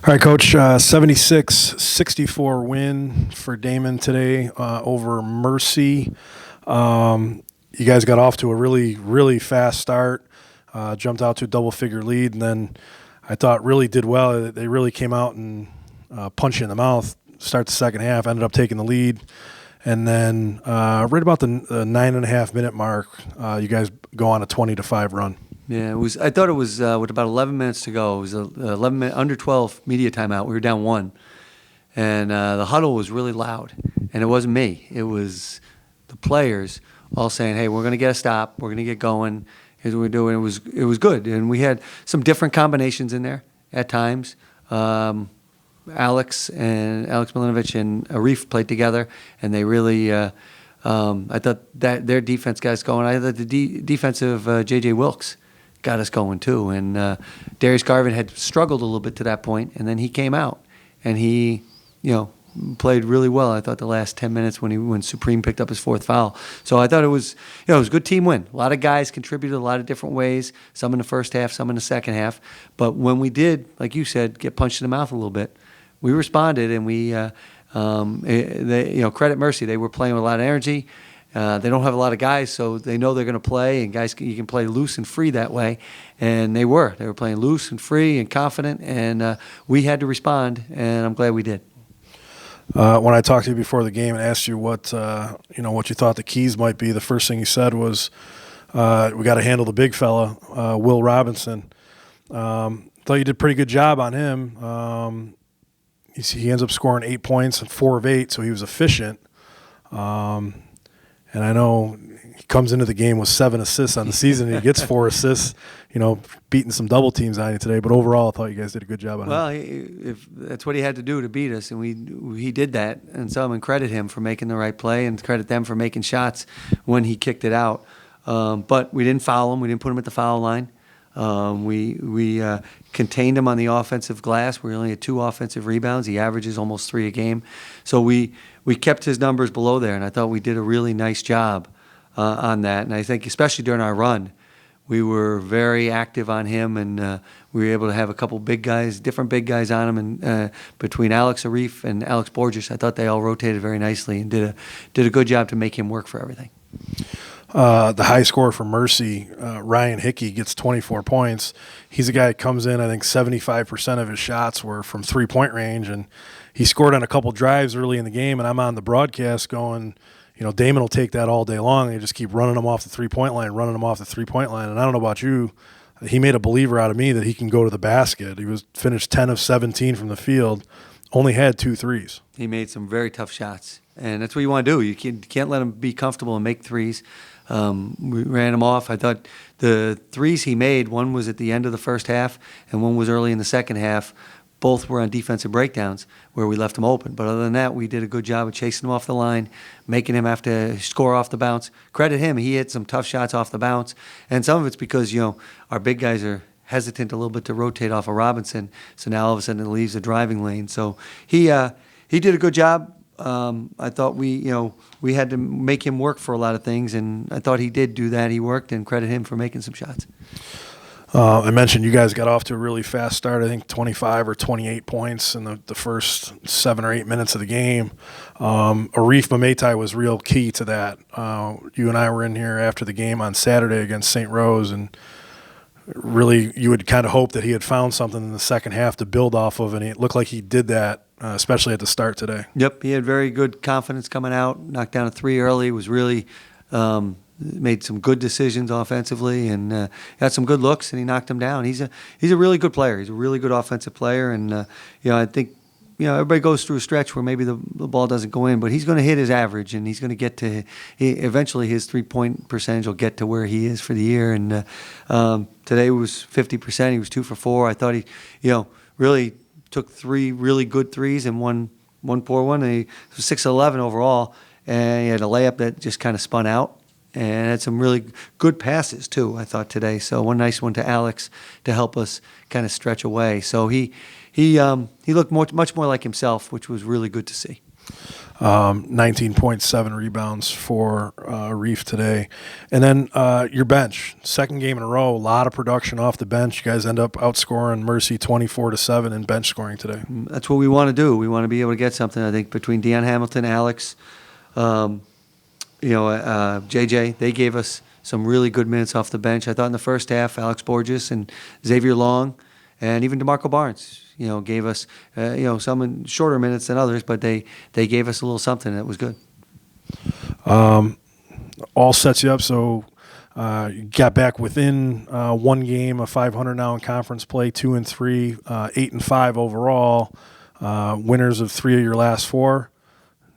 All right, Coach. 76-64 win for Daemen today over Mercy. You guys got off to a really, really fast start, jumped out to a double-figure lead, and then I thought really did well. They really came out and punched you in the mouth, start the second half, ended up taking the lead. And then right about the 9.5-minute mark, you guys go on a 20-5 run. Yeah, it was. I thought it was with about 11 minutes to go. It was a 11 minute, under 12 media timeout. We were down one, and the huddle was really loud. And it wasn't me. It was the players all saying, "Hey, we're going to get a stop. We're going to get going. Here's what we're doing." It was good, and we had some different combinations in there at times. Alex Milinovich and Arif played together, and they really. I thought that their defense got us going. I thought the defensive J.J. Wilkes got us going too. And Darius Garvin had struggled a little bit to that point, and then he came out and he, played really well. I thought the last 10 minutes when Supreme picked up his fourth foul. So I thought it was, it was a good team win. A lot of guys contributed a lot of different ways. Some in the first half, some in the second half. But when we did, like you said, get punched in the mouth a little bit, we responded, and we, credit Mercy. They were playing with a lot of energy. They don't have a lot of guys, so they know they're going to play, and you can play loose and free that way. And they were playing loose and free and confident, and we had to respond, and I'm glad we did. When I talked to you before the game and asked you what you thought the keys might be, the first thing you said was, "We got to handle the big fella, Will Robinson." Thought you did a pretty good job on him. He ends up scoring 8 points and 4 of 8, so he was efficient. And I know he comes into the game with 7 assists on the season, and he gets 4 assists, beating some double teams on you today. But overall, I thought you guys did a good job on him. Well, if that's what he had to do to beat us, and he did that. And so I'm going to credit him for making the right play and credit them for making shots when he kicked it out. But we didn't foul him. We didn't put him at the foul line. We contained him on the offensive glass. We only had 2 offensive rebounds. He averages almost 3 a game. So we kept his numbers below there, and I thought we did a really nice job on that. And I think especially during our run, we were very active on him, and we were able to have a couple different big guys on him. And between Alex Arif and Alex Borges, I thought they all rotated very nicely and did a good job to make him work for everything. The high scorer for Mercy, Ryan Hickey, gets 24 points. He's a guy that comes in, I think 75% of his shots were from three-point range, and he scored on a couple drives early in the game, and I'm on the broadcast going, Daemen will take that all day long. They just keep running him off the three-point line, and I don't know about you. He made a believer out of me that he can go to the basket. He was finished 10 of 17 from the field, only had 2 threes. He made some very tough shots, and that's what you want to do. You can't let him be comfortable and make threes. We ran him off. I thought the threes he made, one was at the end of the first half and one was early in the second half. Both were on defensive breakdowns where we left him open. But other than that, we did a good job of chasing him off the line, making him have to score off the bounce. Credit him. He hit some tough shots off the bounce. And some of it's because, our big guys are hesitant a little bit to rotate off of Robinson. So now all of a sudden it leaves the driving lane. So he did a good job. I thought we had to make him work for a lot of things, and I thought he did do that. He worked, and credit him for making some shots. I mentioned you guys got off to a really fast start. I think 25 or 28 points in the first 7 or 8 minutes of the game. Arif Mamaitai was real key to that. You and I were in here after the game on Saturday against St. Rose, and really you would kind of hope that he had found something in the second half to build off of, and it looked like he did that, especially at the start today. Yep, he had very good confidence coming out, knocked down a 3 early, was really made some good decisions offensively, and had some good looks, and he knocked them down. He's a really good player. He's a really good offensive player, and I think everybody goes through a stretch where maybe the ball doesn't go in, but he's going to hit his average, and he's going to get to eventually his 3-point percentage will get to where he is for the year. And today was 50%. He was 2 for 4. I thought he really took 3 really good threes and one poor one. And he was 6-11 overall, and he had a layup that just kind of spun out. And had some really good passes, too, I thought, today. So one nice one to Alex to help us kind of stretch away. So he looked much more like himself, which was really good to see. 19.7 rebounds for Reef today. And then your bench, second game in a row, a lot of production off the bench. You guys end up outscoring Mercy 24-7 in bench scoring today. That's what we want to do. We want to be able to get something. I think between Deion Hamilton, Alex, JJ, they gave us some really good minutes off the bench. I thought in the first half, Alex Borges and Xavier Long, and even DeMarco Barnes, gave us, some in shorter minutes than others, but they gave us a little something that was good. All sets you up. So you got back within one game of 500 now in conference play, 2-3, 8-5 overall. Winners of 3 of your last 4.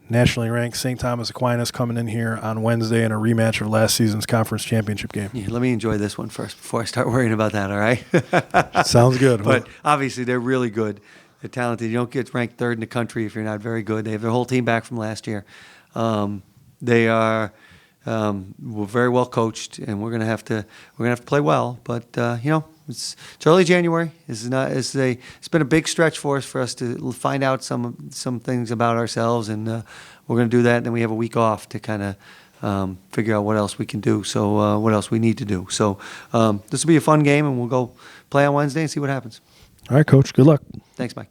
Nationally ranked St. Thomas Aquinas coming in here on Wednesday in a rematch of last season's conference championship game. Yeah, let me enjoy this one first before I start worrying about that, all right? Sounds good. But obviously they're really good. They're talented. You don't get ranked 3rd in the country if you're not very good. They have their whole team back from last year. They are we're very well coached, and we're gonna have to play well. But it's early January. It's been a big stretch for us to find out some things about ourselves, and we're going to do that. And then we have a week off to kind of figure out what else we can do. So what else we need to do. So this will be a fun game, and we'll go play on Wednesday and see what happens. All right, Coach. Good luck. Thanks, Mike.